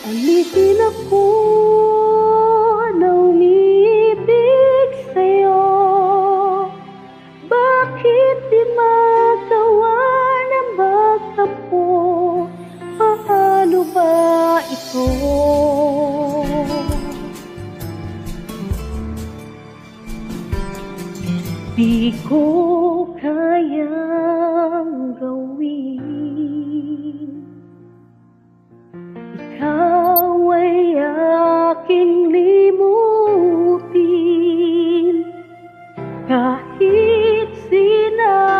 Alisin ako na umibig sa'yo. Bakit di magawa na magtampo? Paano ba ito? Di ko kayang gawin. Ikaw ay aking limutin, kahit sinasaktan.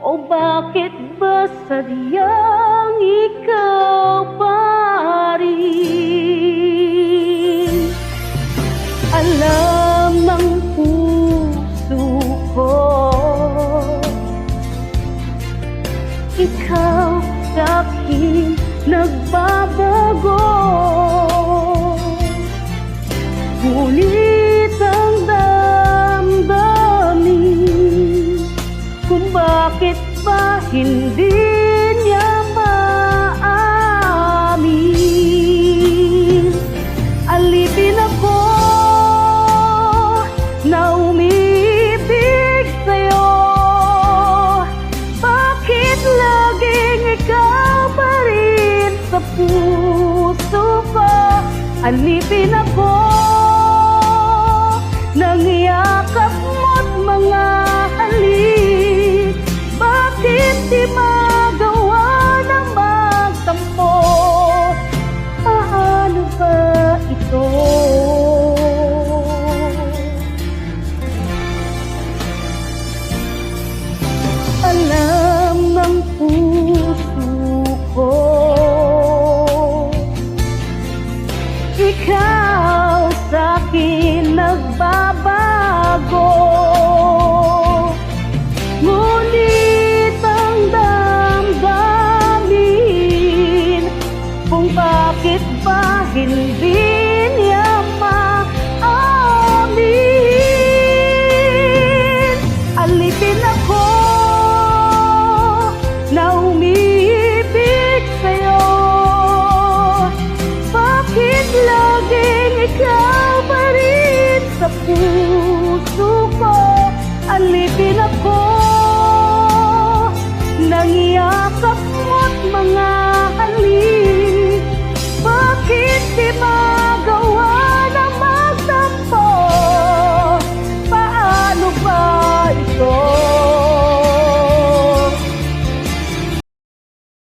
O bakit ba sadyang ikaw pa rin? Alam ng puso ko, ikaw sa'kin nagbabago. Ngunit ang damdamin kung bakit ba hindi niya maamin. Alipin ako na umibig sa'yo. Bakit laging ikaw pa rin sa puso ko? Alipin ako ng yakap mo't mga halik. Bakit di magawa na magtampo? Paano ba ito? Alam ng puso ko, ikaw sa'kin nagbabago.